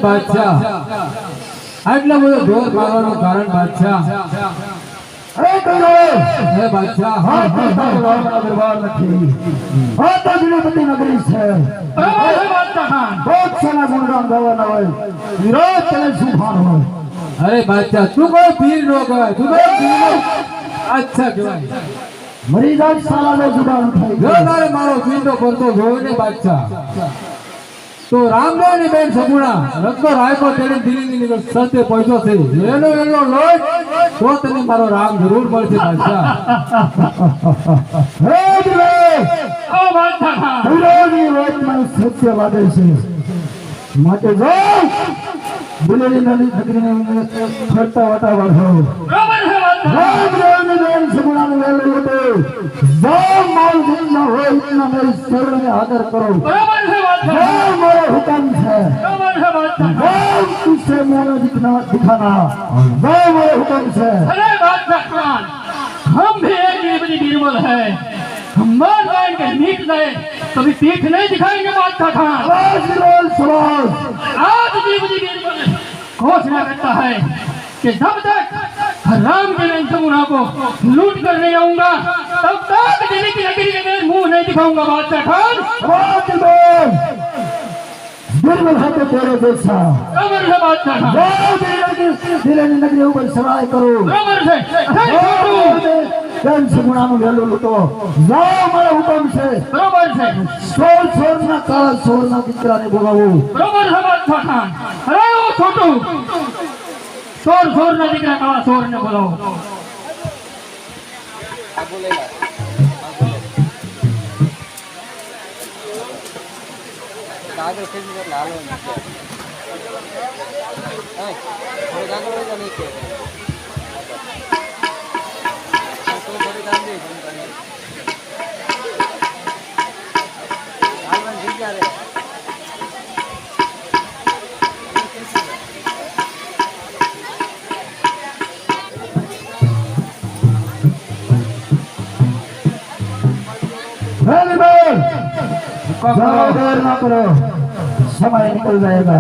બાદશાહ આટલા બધો જોર મારવાનું કારણ બાદશાહ અરે કરો હે બાદશાહ હા તો દરબાર નથી હા તો દિલપતિ નગરી છે બરાબર છે બાદશાહ ખાન બહુ સારા ગુણગાન ગાવાના હોય વિરોધ ચલે સુભાન હોય અરે બાદશાહ તું કોઈ પીર નો કહેવાય તું કોઈ પીર અચ્છા કહેવાય મરી જાત સાલા નો જુબાન થઈ જો તારે મારો પીંડો પડતો જોયો ને બાદશાહ તો રામદેવ ની બેન સગુણા રત્નો રાયકો તેની દિલ્હી ની સત્ય પહોંચ્યો છે એનો એનો લોટ તો તને મારો રામ જરૂર મળશે બાદશાહ હે દિલે ઓ બાદશાહ ખાન વિરોધની વાતમાં સત્ય લાગે છે માટે જાઓ દિલ્હી નગરીને ફરતા વટા વાળો બરાબર છે બાદશાહ રામદેવની બેન સગુણાને વેલો હતો જાઓ માલ જીતના હોય ઇતના મેરી શરણે આદર કરો બરાબર છે બાદશાહ जाओ मेरा हुक्म है બરાબર છે બાદશાહ जाओ तुझसे मोना दिखाना जाओ मेरा हुक्म है अरे बादशाह खान हम भी एक निरपति बीरबल है हम मान जाएंगे मीट गए कभी पीठ नहीं दिखाएंगे बादशाह खान आवाज विरोध सवाल आज निरपति बीरबल घोषणा करता है कि जब तक राम के वंशमुना को लूट कर नहीं आऊंगा तब तक दिल्ली की नगरी में मैं मुंह नहीं दिखाऊंगा बादशाह खान आवाज विरोध बिरबल है तो तेरे जैसा बराबर है बादशाह खान जाओ दिल्ली नगरी ऊपर सवार करो बराबर है अरे छोटू बेन सगुणा નું વેલો લૂટો જાઓ મારો હુકમ છે बराबर है સોર ના કાળા સોર ના દીકરાને બોલાવો बराबर है बादशाह खान अरे ओ छोटू शोर शोर न दिख रहा काला शोर ने बोलो जाओ देर ना करो समय निकल जाएगा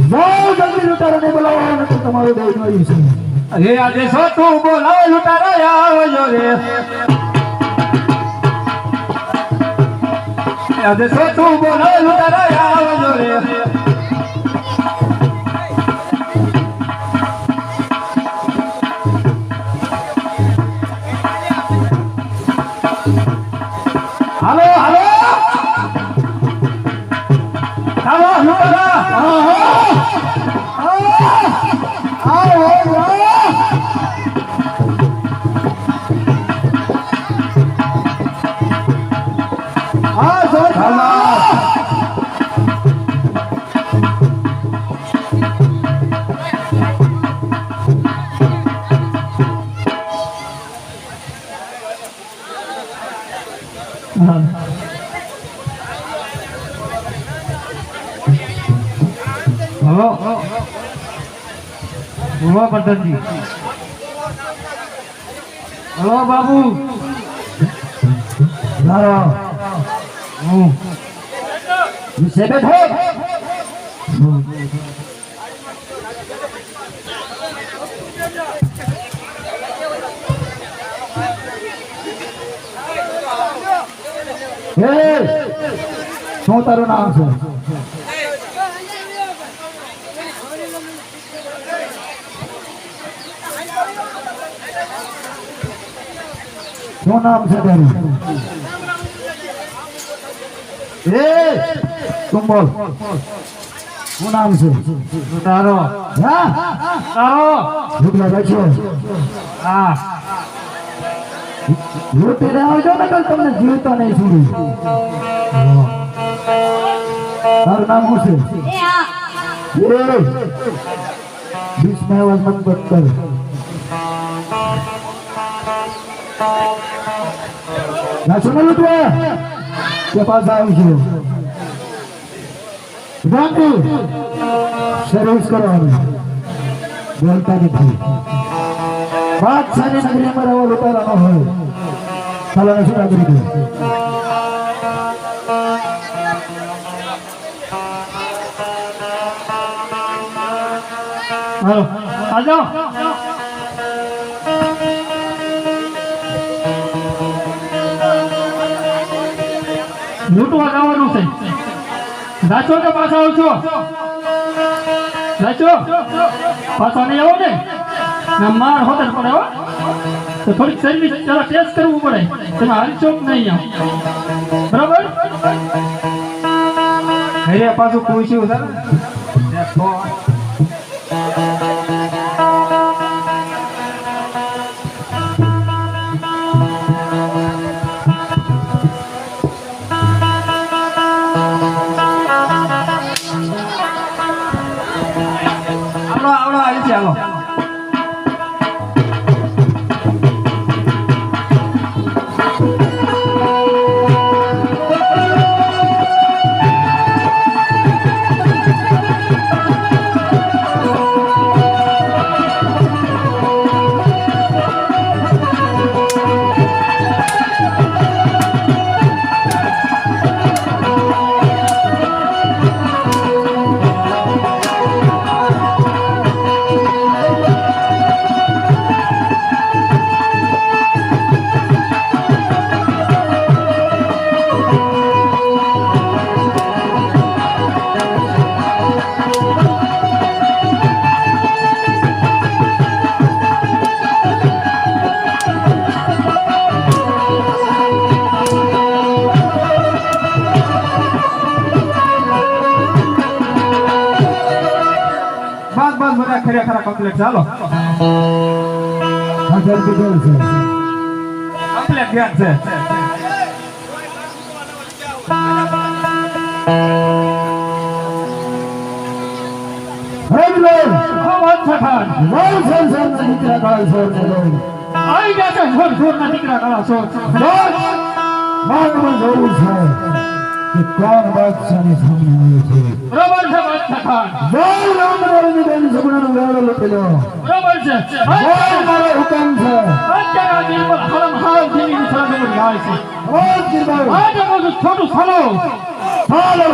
जाओ जल्दी लुटारा ने बुलाओ न तो तुम्हारे देश में ही હે આજે સો તું બોલાવ લૂંટારા આવજો રે આજે સો તું બોલાવ લૂંટારા આવજો રે હાલો હાલો હાલો લૂંટારા हेलो बोलो प्रधान जी हेलो बाबू लारो से बैठो શું તારું નામ છે શું નામ છે તારું તું બોલ શું નામ છે તારો હા તારો ભૂખલા બેઠો હા લૂંટી આવજો ને તો તમને જીવતા નહીં છોડું તારું નામ શું છે बीच में आवाज मत बंद कर ना सुनो लुटवा के पास आऊ છું ગાંધી સર્વિસ કરવાની બોલતા નથી બાદશાહની નગરીમાં રહેવા લૂંટારાનો હોય ચાલો શું કરી દે હાલો આ જાઓ લૂંટવા જવાનું છે રાચો કે પાછા આવશો રાચો પાછા નહીં આવો ને ના માર હોતર પડે હો તો થોડીક સર્વિસ જરા ટેસ્ટ કરવું પડે તમે હાલશો કે નહીં આવ બરાબર ઘરે પાછું પૂછ્યું સર આવડો આવી છે હાલો બસ બધા ખરેખર કમ્પ્લીટ ચાલો હાજર કીધું છે કમ્પ્લીટ ધ્યાન છે હરિબોલ અચ્છા ખાન બોલ સંસાર ના દીકરા કાળ સોર ને બોલ આવી ગયા છે જોર જોરના દીકરા કાળા છો બોલ માનવું જરૂર છે કે કોણ બાદશાહની સામે આવ્યો છે બરાબર છે અચ્છા ખાન બોલ રામનગરની બેન સગુણાનો વેળો લપેલો બરાબર છે બોલ મારો હુકમ છે અત્યારે આ દિલ પર હરમ હાલ જેની સલામત જાય છે બોલ કિરબાઈ આજે બધું છોટું સાલો ચાલો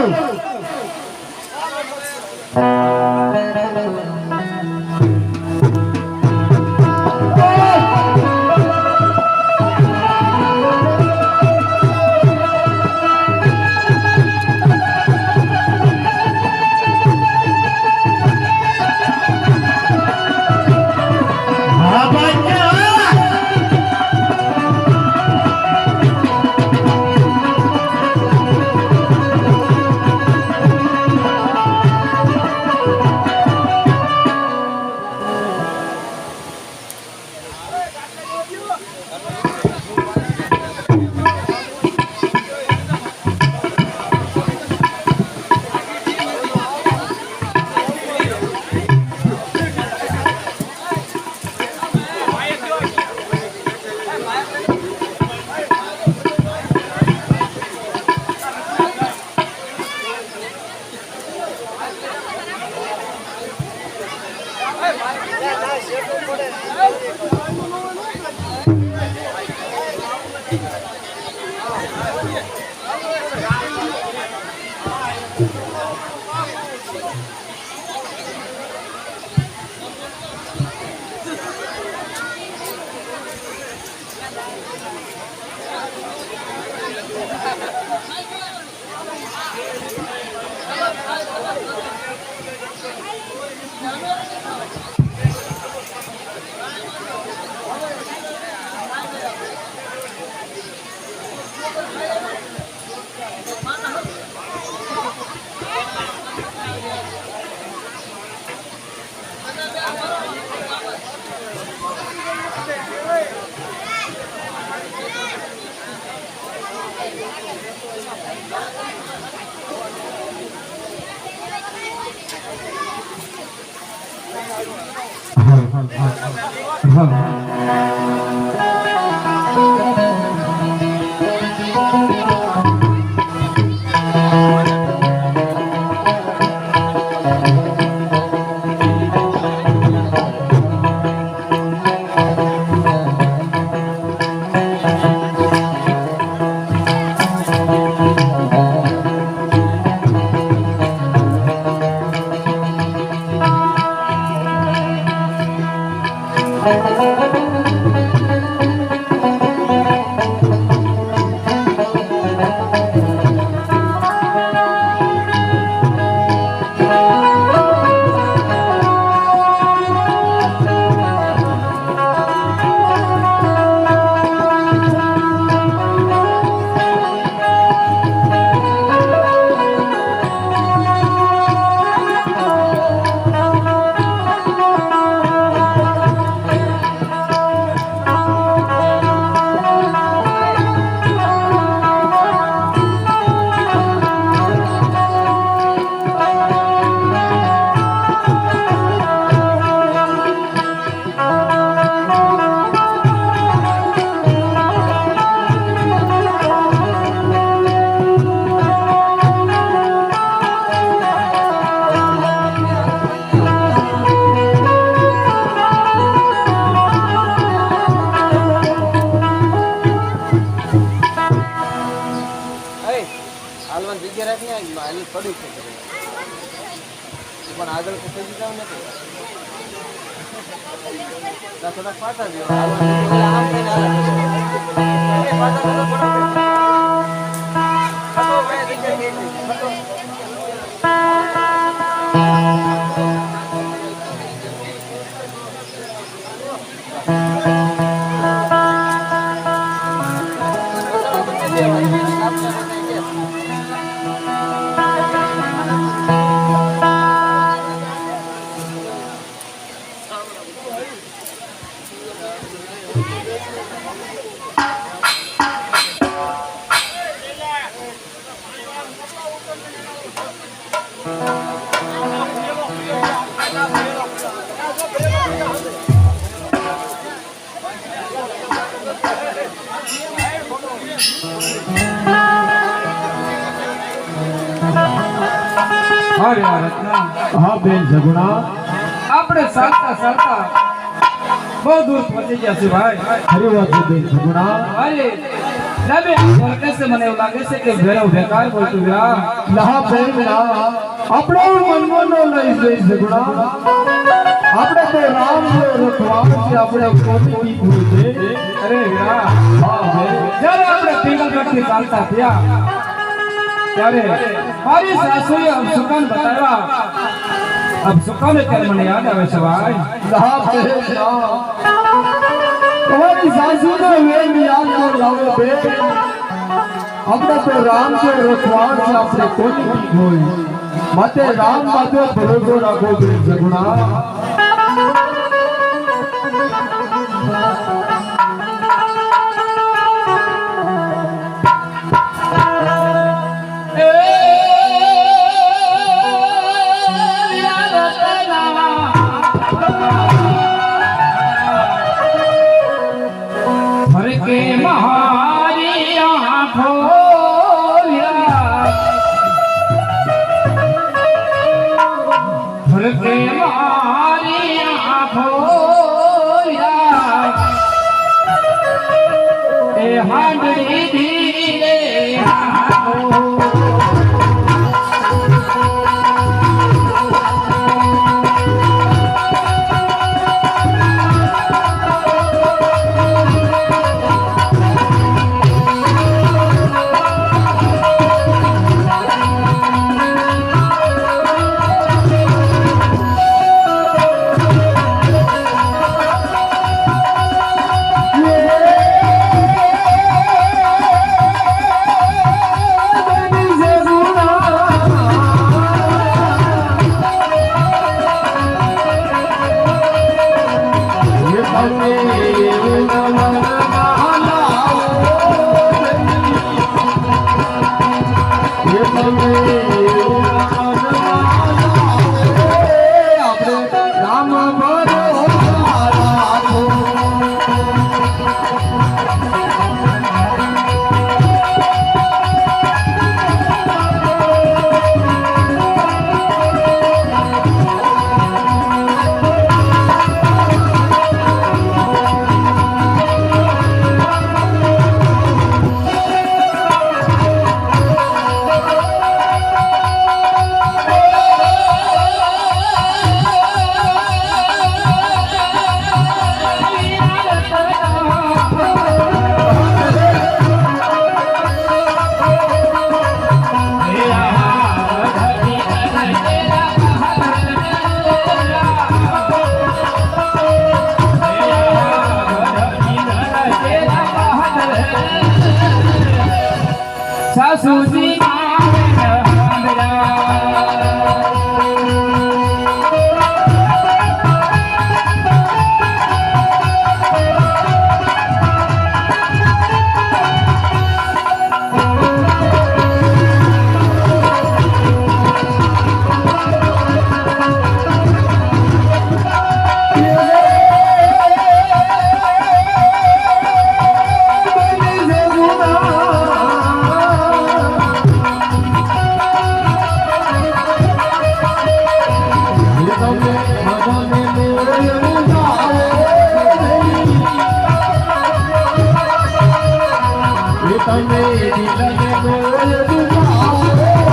પણ આગળ ખસી જાવ ને થોડાક પાછા દો અરે આ રત્ના, હા બેન સગુણા, આપણે ચાલતા ચાલતા બહુ દૂર પહોંચી ગયા છે ભાઈ. ખરી વાત છે બેન સગુણા. અરે દાદે બોલતે છે મને એવું લાગે છે કે ભેરવ બેકાર બોલતું રહ્યા. ના બેન ના, આપણે મનમાં ન લઈ જઈ સગુણા. આપણે તો રામ રખવાળ છે, આપણે કોની ભૂલ છે. અરે વીરા, હા બેન, જ્યારે આપણે પિંગલગઢથી ચાલતા થયા ત્યારે મારી સાસુએ અપશુકન બતાવ્યા. અપશુકન એટલે મને યાદ આવે છે ભાઈ. ના બેન ના, તમારી સાસુનો વેમ યાદ ન લાવો બેન. આપણે તો રામ રખવાળ છે, આપણે કોની ભૂલ હોય. માટે રામ માટે ભરોસો રાખો બેન સગુણા. ભર કે મારી આંખો ભર કે મારી આંખો એ હાંડળી ધીરે આંખો. સાસુજી તમે દિલને ગોળ દુખાવો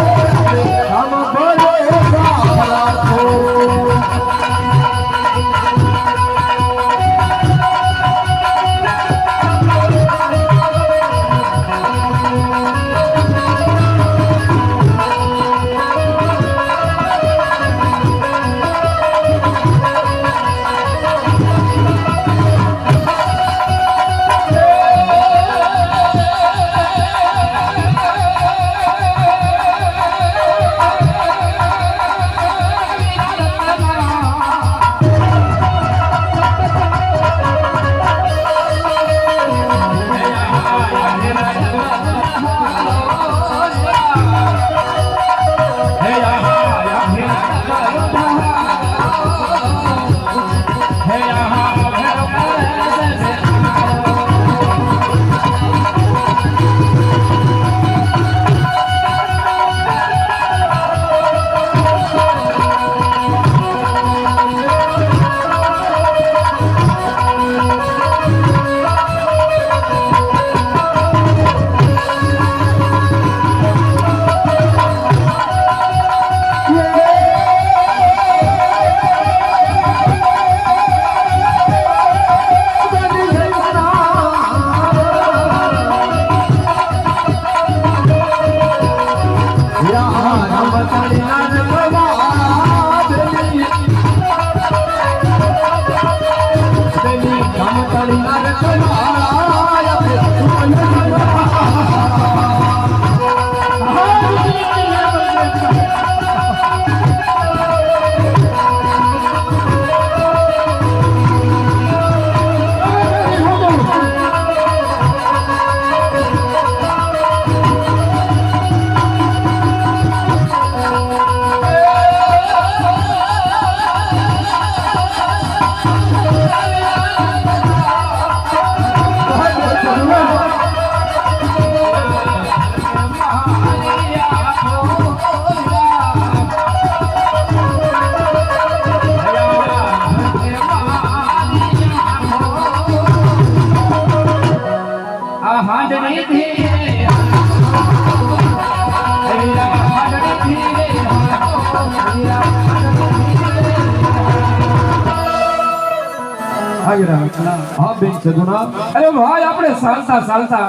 હા બેન સગુણા, અરે ભાઈ આપણે ચાલતા ચાલતા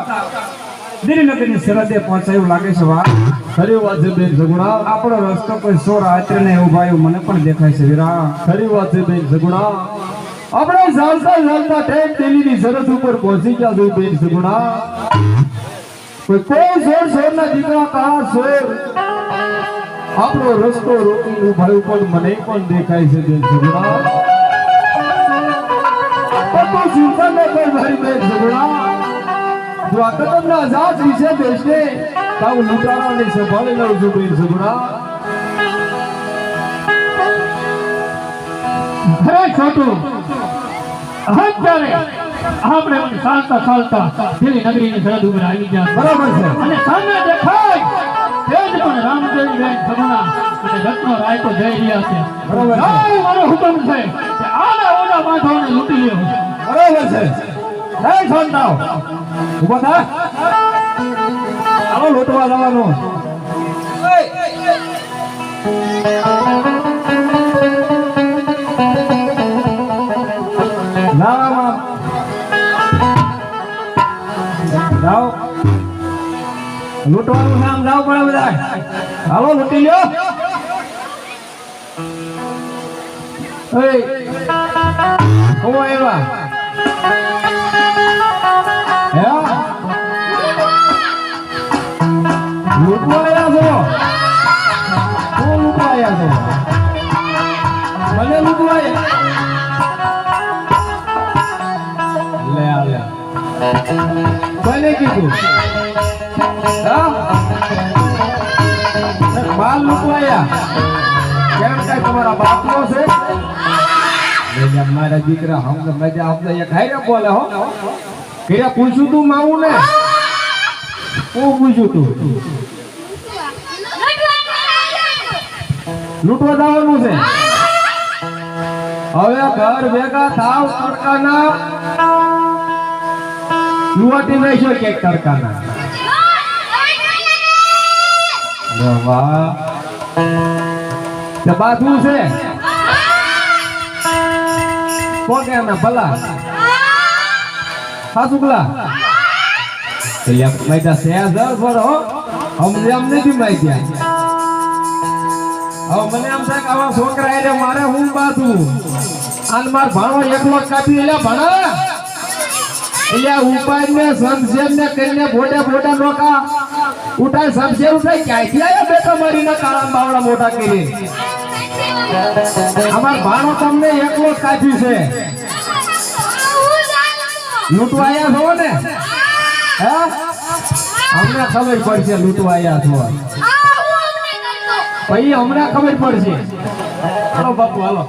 દિલ્હી સરહદે પહોંચાયું લાગે છે વા ખરી વાત છે બેન સગુણા, આપણો રસ્તો કોઈ સોર આચરે ને એવું ભાઈ મને પણ દેખાય છે વીરા. ખરી વાત છે બેન સગુણા. આપણે ચાલતા ચાલતા ઠેક દિલ્હીની સરહદ ઉપર પહોંચી ગયા છે બેન સગુણા. કોઈ સોર ના દીકરા કાળા સોર આપણો રસ્તો રોકીને ઉભાયું પણ મને પણ દેખાય છે બેન સગુણા. પણ ચિંતા ન કર મારી બેન સગુણા, જો આ કદમના આઝાદ વિશે દેશને તાવ લૂંટારાને સંભાળી લઉં છું બેન સગુણા. અરે છોટું અત્યારે આપણે ચાલતા ચાલતા દિલ્હી નગરીની સરહદ ઉપર આવી ગયા બરાબર છે. અને સામે દેખાય તે જ પણ રામદેવી બેન સગુણા અને રત્નો રાયકો જઈ રહ્યા છે. બરાબર છે. આવો મારો હુકમ છે કે આના ઓના માથાઓને લૂંટી લેવો. બરાબર છે. હે શાંતાઓ ઉભા થા. હાલો લૂંટવા જવાનું. નાવામાં જાઓ લૂંટવાનું નામ જાઓ પડે બધા. હાલો લૂંટી લ્યો. કોણ આવ્યા? લૂંટવા આવ્યા છો? કોણ લૂંટવા આવ્યા છો? મને લૂંટવા લે લે કોને કીધું? હા માલ લૂંટવા આવ્યા? કેમ કઈ તમારા બાપનો છે? મારા દીકરા હમ મજા આપને એક હારે બોલે હો. કેરા પૂછ્યું તું માવું ને? હું પૂછ્યું તું? લૂંટવા જવાનું છે. હવે ઘર ભેગા થાવ તડકાના લુવાટી નાખ્યો કે તડકાના. વાહ તે બાથું છે કોકે ના ભલા હાસુકલા એટલે મેડા સેજ પર હો અમને એમ નથી માઈ ગયા. હવે મને એમ થાય કે આવા છોકરા એટલે મારે હું બાથું આન માર ભાણો એકલો કાપી એટલે ભણા એટલે ઉપાય ને સમજેમ ને કરીને બોડા બોડા નોકા ઉઠાય સમજે ઉઠાય ક્યાંથી આયા બેટા મારીને કાળા બાવડા મોટા કરી. અમાર ભાણો તમને એકલો કાપ્યું છે. લૂંટવા આયા છો ને? હે અમને ખબર પડશે લૂંટવા આયા છો. ભાઈ હમણાં ખબર પડશે. હાલો બાપુ હાલો.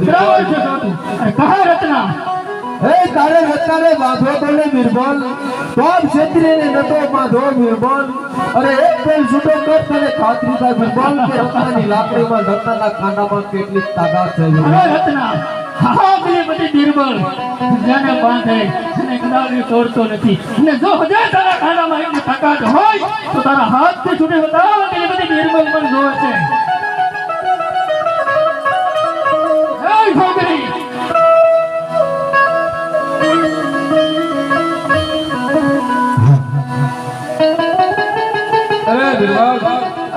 બરાબર છે સાધુ. અરે કહા રત્ના તારે રત્નાને બાંધો તો ને બિરબલ તોપ ક્ષત્રિયને નતો બાંધો બિરબલ અરે એક પેલ છૂટો કર તને ખાતરી થાય બિરબલ કે રત્નાની લાકડીમાં રત્નાના ખાંડામાં કેટલી તાકાત છે બિરબલ. અરે રત્ના હા પેલી બધી બિરબલ જેને બાંધે એને કદાચ તોડતો નથી અને જો હજાર તારા ખાનામાં એટલી તાકાત હોય તો તારા હાથથી છૂટી બતાવ કે એ બધી બિરબલ પણ જોવે છે. એ છોકરી અરે બિરબલ,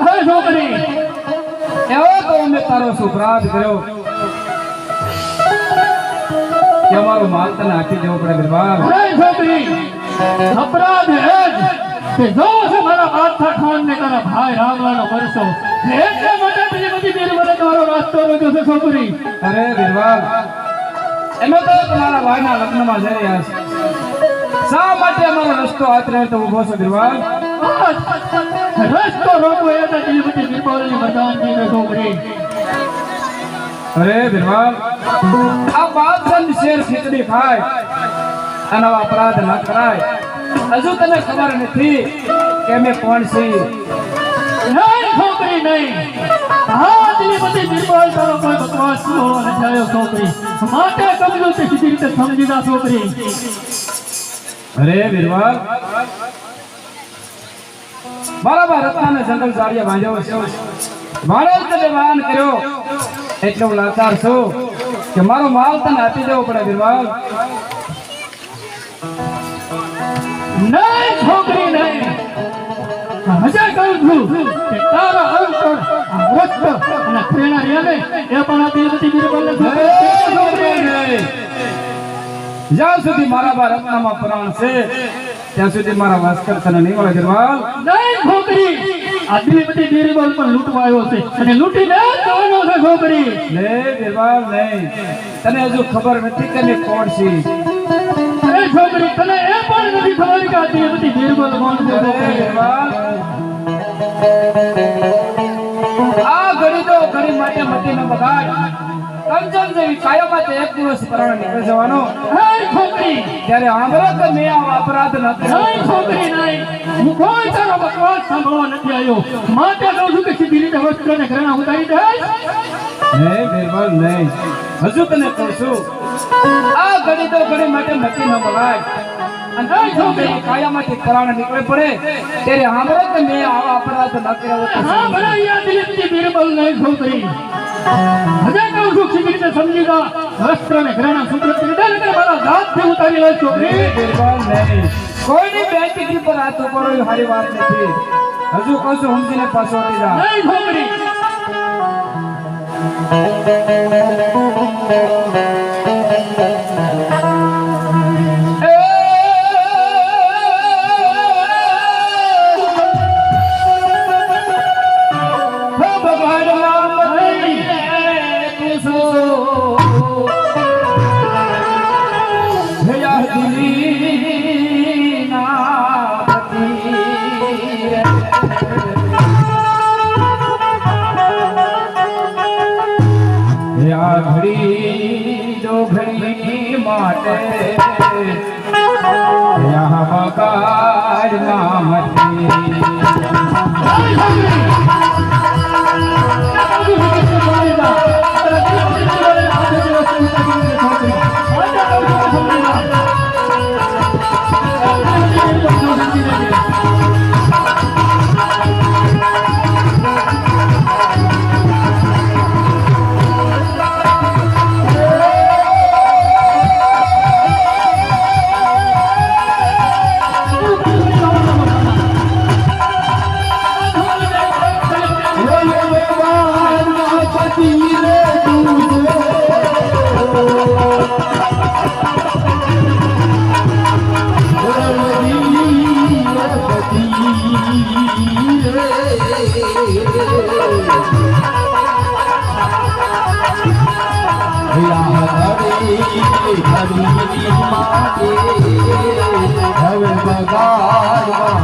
હે છોકરી એવો તો અમે તારો સુપ્રાદ કર્યો કે અમારું માલ તને આપી દેવો પડે બિરબલ. અરે છોકરી અપરાધ હે જ કે જો છે મારા બાદશાહ ખાન ને તારા ભાઈ રામલાનો પરસો એટલે માટે પેલી બધી બિરબલે તમારો રાસ્તો રોક્યો છે છોકરી. અરે બિરબલ, અમે તો તમારા ભાઈના લગ્નમાં જઈ રહ્યા છીએ. શા માટે અમારો રસ્તો આતરે તો ઊભો છે બિરબલ? રસ્તો રોકવો એ તો પેલી બધી બિરબલની મરદાનગી છે છોકરી. અરે બિરબલ, આ બાદશાહ શેર ખીચડી ખાય અને આવા અપરાધ ન કરાય. હજુ તને ખબર નથી કે અમે કોણ છીએ. નહીં છોકરી નહીં હા પેલી બધી બિરબલ તારો કોઈ બકવાસ હોવો ન થયો છોકરી માટે કબજો તે સીધી રીતે સમજી જા છોકરી. અરે બિરબલ, મારા બા રત્નાને જંગલ જાળીએ બાંધ્યો છે. મારો તને વાન કર્યો એટલે હું લાચાર છું કે મારો માલ તને આપી દેવો પડે બિરબલ. નહીં છોકરી નહીં હજે કહું છું કે તારા અંતર રસ્ત અને પ્રેરણા રહ્યા ને એ પણ આ પેલી બધી બિરબલને છોકરી. જ્યાં સુધી મારા બા રત્નામાં પ્રાણ છે ત્યાં સુધી મારા વાસ્કર તને નહીં મળે બિરબલ. નહીં છોકરી આ પેલી બધી બિરબલ પણ લૂંટવા આવ્યો છે અને લૂંટીને જવાનો છે છોકરી. લે બિરબલ નહીં, તને હજુ ખબર નથી કે મેં કોણ છીએ. અરે છોકરી તને એ પણ નથી ખબર કે આ પેલી બધી બિરબલ કોણ છે અરે છોકરી. બિરબલ, આ ઘડી તો ઘડી માટે મતીનો બગાડ કંચન જેવી કાયામાં તે એક દિવસ પરાણે નીકળી જવાનો હે છોકરી ત્યારે આંબળો કે મેં આવો અપરાધ ન કર્યો નહીં છોકરી નહીં હું કોઈ તારો બકવાસ સાંભળવા નથી આવ્યો માટે કહું છું કે સીધી રીતે વસ્ત્રને ઘરેણા ઉતારી દે નહીં બિરબલ નહીં હજુ તને કહું છું આ ઘડી તો ઘડી માટે મતીનો બગાડ અને નહીં છોકરી કાયામાંથી પરાણે નીકળે પડે ત્યારે આંબળો કે મેં આવો અપરાધ ન કર્યો હા ભલા યાદ લીધી બિરબલ નહીં છોકરી હજે કહું છું સીધી રીતે સમજી જા વસ્ત્રને ઘરેણા સુપ્રત કરી દે નકર મારા દાંતથી ઉતારી લે છોકરી બિરબલ નહીં કોઈની બેટી પર હાથ ઉપાડો એ સારી વાત નથી હજુ કહું છું સમજીને પાછો હટી જા નહીં છોકરી घड़ी जो घड़ी माटे यहाँ मकार नाम હવે બગાડવા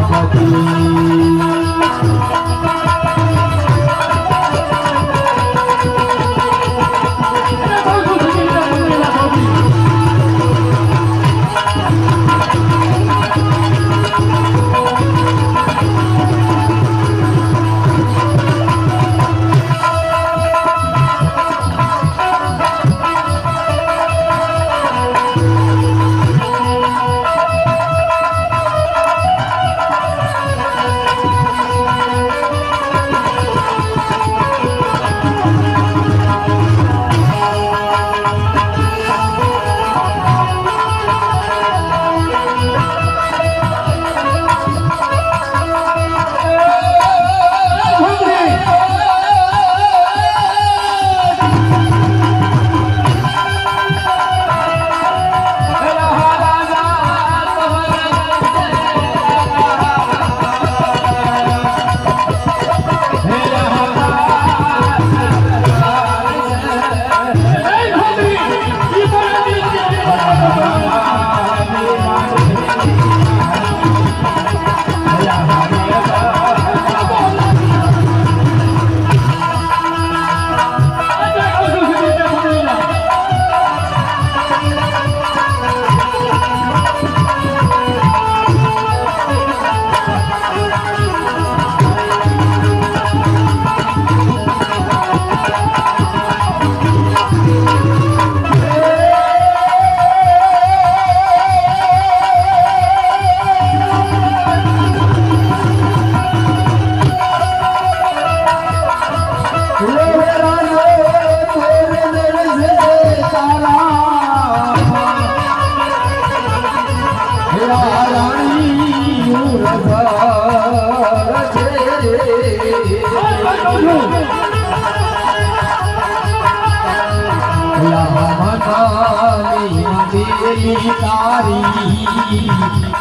તારી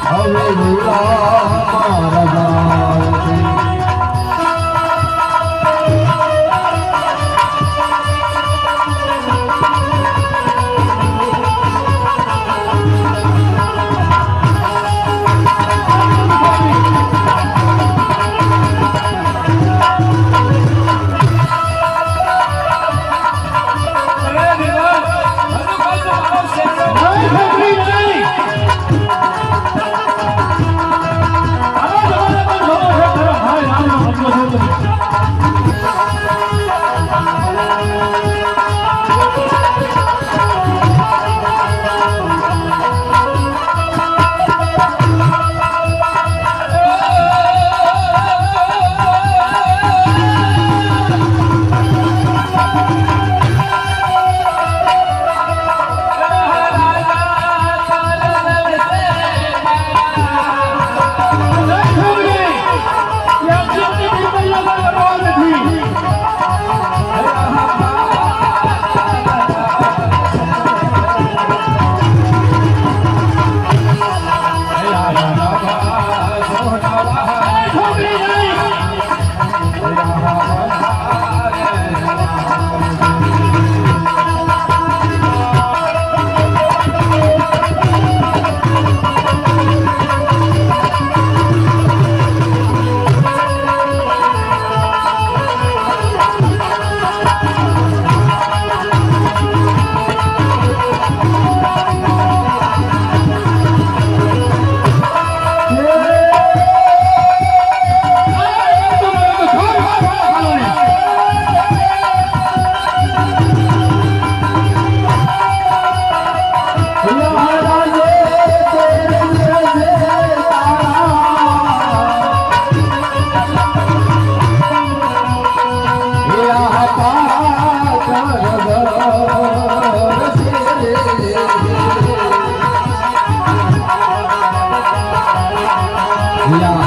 હવે Yeah.